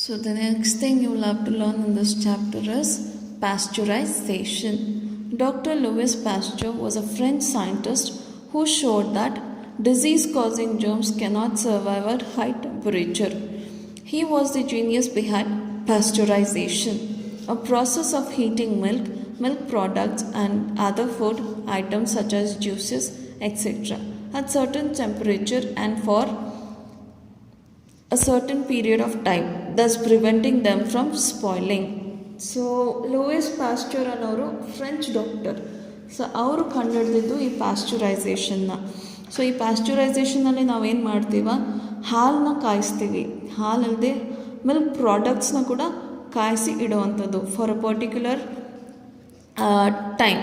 So the next thing you will have to learn in this chapter is pasteurization. Dr. Louis Pasteur was a French scientist who showed that disease-causing germs cannot survive at high temperature. He was the genius behind pasteurization, a process of heating milk, milk products and other food items such as juices, etc. at certain temperature and for a certain period of time, thus preventing them from spoiling. So Louis Pasteur ಅನ್ನೋರು French doctor. So ಅವರು ಕಂಡುಹಿಡಿದಿದ್ದು ಈ ಪಾಸ್ಚರೈಸೇಷನ್ನ. So ಈ ಪಾಸ್ಚರೈಸೇಷನಲ್ಲಿ ನಾವೇನು ಮಾಡ್ತೀವ, ಹಾಲನ್ನ ಕಾಯಿಸ್ತೀವಿ. ಹಾಲಲ್ಲದೆ milk ಪ್ರಾಡಕ್ಟ್ಸ್ನ ಕೂಡ ಕಾಯಿಸಿ ಇಡುವಂಥದ್ದು for a particular time.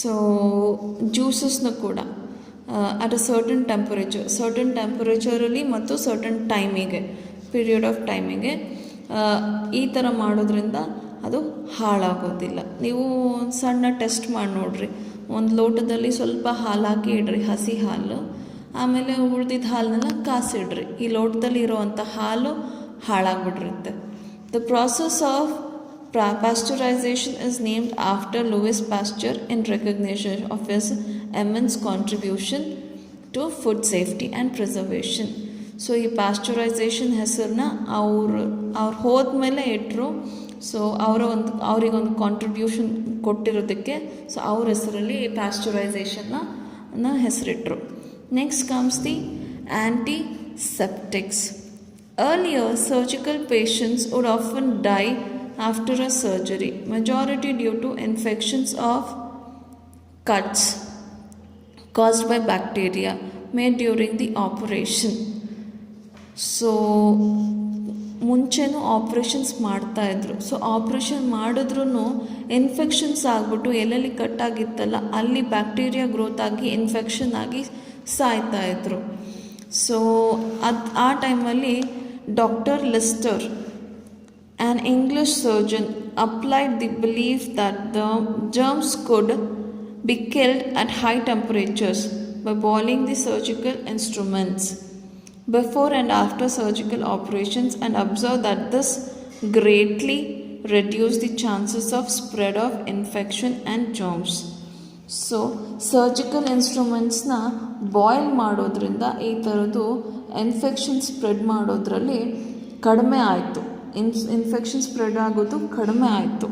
So ಜ್ಯೂಸಸ್ನ ಕೂಡ ಅಟ್ ಅ ಸರ್ಟನ್ ಟೆಂಪರೇಚರಲ್ಲಿ ಮತ್ತು ಸರ್ಟನ್ ಟೈಮಿಗೆ, ಪೀರಿಯಡ್ ಆಫ್ ಟೈಮಿಗೆ ಈ ಥರ ಮಾಡೋದ್ರಿಂದ ಅದು ಹಾಳಾಗೋದಿಲ್ಲ. ನೀವು ಸಣ್ಣ ಟೆಸ್ಟ್ ಮಾಡಿ ನೋಡಿರಿ. ಒಂದು ಲೋಟದಲ್ಲಿ ಸ್ವಲ್ಪ ಹಾಲು ಹಾಕಿ ಇಡ್ರಿ, ಹಸಿ ಹಾಲು. ಆಮೇಲೆ ಉಳಿದಿದ್ದ ಹಾಲನ್ನೆಲ್ಲ ಕಾಸಿಡ್ರಿ. ಈ ಲೋಟದಲ್ಲಿ ಇರೋವಂಥ ಹಾಲು ಹಾಳಾಗ್ಬಿಟ್ಟಿರುತ್ತೆ. The process of pasteurization is named after Louis Pasteur in recognition of his immense contribution to food safety and preservation. So ಈ ಪಾಸ್ಚರೈಸೇಷನ್ ಹೆಸರನ್ನ ಅವ್ರು ಹೋದ್ಮೇಲೆ ಇಟ್ಟರು. ಸೊ ಅವರಿಗೊಂದು ಕಾಂಟ್ರಿಬ್ಯೂಷನ್ ಕೊಟ್ಟಿರೋದಕ್ಕೆ ಸೊ ಅವ್ರ ಹೆಸರಲ್ಲಿ ಈ ಪಾಸ್ಚರೈಸೇಷನ್ನ ಹೆಸರಿಟ್ಟರು. Next comes the antiseptics. Earlier, surgical patients would often die after a surgery, majority due to infections of cuts caused by bacteria made during the operation. So ಮುಂಚೆನೂ ಆಪ್ರೇಷನ್ಸ್ ಮಾಡ್ತಾಯಿದ್ರು. So operation ಮಾಡಿದ್ರೂ infections ಆಗಿಬಿಟ್ಟು ಎಲ್ಲೆಲ್ಲಿ ಕಟ್ಟಾಗಿತ್ತಲ್ಲ ಅಲ್ಲಿ bacteria growth ಆಗಿ infection ಆಗಿ ಸಾಯ್ತಾಯಿದ್ರು. So ಆ ಟೈಮಲ್ಲಿ doctor ಲಿಸ್ಟರ್, an English surgeon, applied the belief that the germs could be killed at high temperatures by boiling the surgical instruments before and after surgical operations and observed that this greatly reduced the chances of spread of infection and germs. So surgical ಇನ್ಸ್ಟ್ರೂಮೆಂಟ್ಸ್ನ boil ಮಾಡೋದ್ರಿಂದ ಈ ಥರದ್ದು infection spread ಮಾಡೋದ್ರಲ್ಲಿ ಕಡಿಮೆ ಆಯಿತು. Infection spread ಆಗೋದು ಕಡಿಮೆ ಆಯಿತು.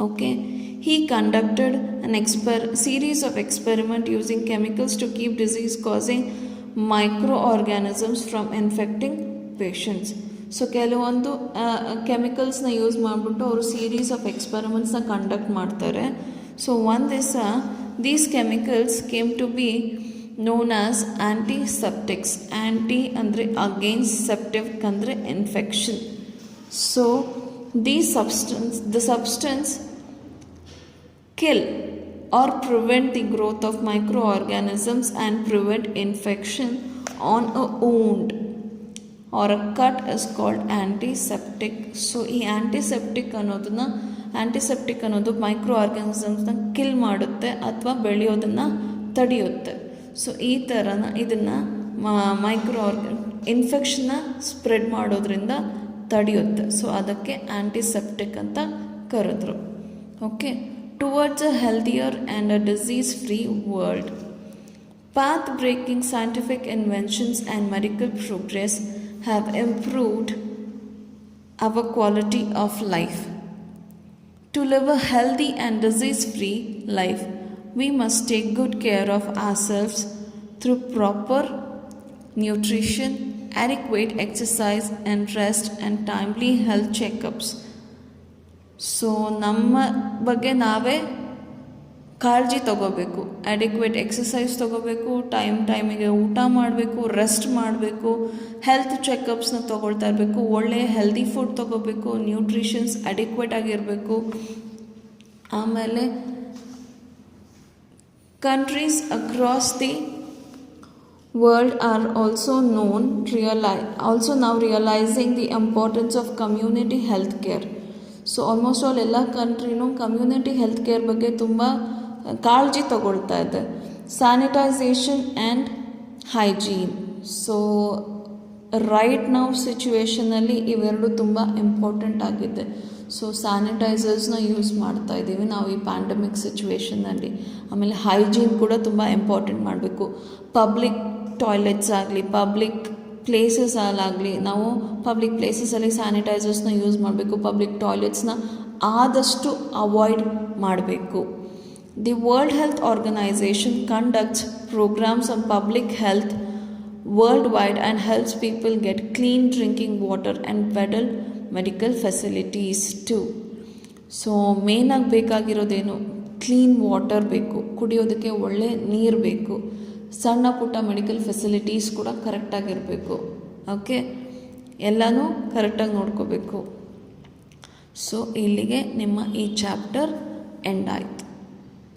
Okay, he conducted series of experiment using chemicals to keep disease causing micro organisms from infecting patients. So ಕೆಲವೊಂದು ಕೆಮಿಕಲ್ಸ್ನ ಯೂಸ್ ಮಾಡಿಬಿಟ್ಟು ಅವರು ಸೀರೀಸ್ ಆಫ್ ಎಕ್ಸ್ಪೆರಿಮೆಂಟ್ಸ್ನ ಕಂಡಕ್ಟ್ ಮಾಡ್ತಾರೆ. ಸೊ ಒಂದು ದಿವಸ these chemicals came to be known as antiseptics. Anti ಅಂದರೆ against, septic ಅಂದರೆ infection. So the substance kill or prevent the growth of microorganisms and prevent infection on a wound or a cut is called antiseptic. So ಈ antiseptic ಅನ್ನೋದು micro ಆರ್ಗ್ಯಾನಿಸಮ್ಸ್ನ kill ಮಾಡುತ್ತೆ ಅಥವಾ ಬೆಳೆಯೋದನ್ನು ತಡೆಯುತ್ತೆ. So ಈ ಥರನ ಇದನ್ನು ಇನ್ಫೆಕ್ಷನ್ನ spread ಮಾಡೋದ್ರಿಂದ ತಡೆಯುತ್ತೆ. So ಅದಕ್ಕೆ antiseptic ಅಂತ ಕರೆದ್ರು. Okay, towards a healthier and a disease free world. Path breaking scientific inventions and medical progress have improved our quality of life. To live a healthy and disease-free life, we must take good care of ourselves through proper nutrition, adequate exercise and rest and timely health checkups. So ನಮ್ಮ ಬಗ್ಗೆ ನಾವೇ ಕಾಳಜಿ ತಗೋಬೇಕು. Adequate exercise ತಗೋಬೇಕು, ಟೈಮಿಗೆ ಊಟ ಮಾಡಬೇಕು, rest ಮಾಡಬೇಕು, ಹೆಲ್ತ್ ಚೆಕಪ್ಸ್ನ ತೊಗೊಳ್ತಾ ಇರಬೇಕು, ಒಳ್ಳೆಯ ಹೆಲ್ದಿ ಫುಡ್ ತೊಗೋಬೇಕು, ನ್ಯೂಟ್ರಿಷನ್ಸ್ ಅಡಿಕ್ವೇಟ್ ಆಗಿರಬೇಕು. ಆಮೇಲೆ countries across the world are also now realizing the importance of community health care. So almost all ಎಲ್ಲ ಕಂಟ್ರಿನೂ ಕಮ್ಯುನಿಟಿ ಹೆಲ್ತ್ ಕೇರ್ ಬಗ್ಗೆ ತುಂಬ ಕಾಳಜಿ ತಗೊಳ್ತಾ ಇದೆ. Sanitisation and hygiene. So right ನಾವು ಸಿಚುವೇಷನಲ್ಲಿ ಇವೆರಡು ತುಂಬ ಇಂಪಾರ್ಟೆಂಟ್ ಆಗಿದೆ. ಸೊ ಸ್ಯಾನಿಟೈಸರ್ಸ್ನ ಯೂಸ್ ಮಾಡ್ತಾ ಇದ್ದೀವಿ ನಾವು ಈ ಪ್ಯಾಂಡಮಿಕ್ ಸಿಚುವೇಷನ್ನಲ್ಲಿ. ಆಮೇಲೆ ಹೈಜೀನ್ ಕೂಡ ತುಂಬ ಇಂಪಾರ್ಟೆಂಟ್ ಮಾಡಬೇಕು. ಪಬ್ಲಿಕ್ ಟಾಯ್ಲೆಟ್ಸ್ ಆಗಲಿ, ಪಬ್ಲಿಕ್ ಪ್ಲೇಸಸ್ ಅಲ್ಲಾಗಲಿ, ನಾವು ಪಬ್ಲಿಕ್ ಪ್ಲೇಸಸಲ್ಲಿ ಸ್ಯಾನಿಟೈಸರ್ಸ್ನ ಯೂಸ್ ಮಾಡಬೇಕು. ಪಬ್ಲಿಕ್ ಟಾಯ್ಲೆಟ್ಸ್ನ ಆದಷ್ಟು ಅವಾಯ್ಡ್ ಮಾಡಬೇಕು. The world health organization conducts programmes on public health worldwide and helps people get clean drinking water and better medical facilities too. So ಮೇನಾಗಿ ಬೇಕಾಗಿರೋದೇನು, ಕ್ಲೀನ್ ವಾಟರ್ ಬೇಕು, ಕುಡಿಯೋದಕ್ಕೆ ಒಳ್ಳೆ ನೀರು ಬೇಕು, ಸಣ್ಣ ಪುಟ್ಟ ಮೆಡಿಕಲ್ ಫೆಸಿಲಿಟೀಸ್ ಕೂಡ ಕರೆಕ್ಟಾಗಿರಬೇಕು. ಓಕೆ, ಎಲ್ಲನೂ ಕರೆಕ್ಟಾಗಿ ನೋಡ್ಕೋಬೇಕು. ಸೊ ಇಲ್ಲಿಗೆ ನಿಮ್ಮ ಈ ಚಾಪ್ಟರ್ ಎಂಡ್ ಆಯಿತು.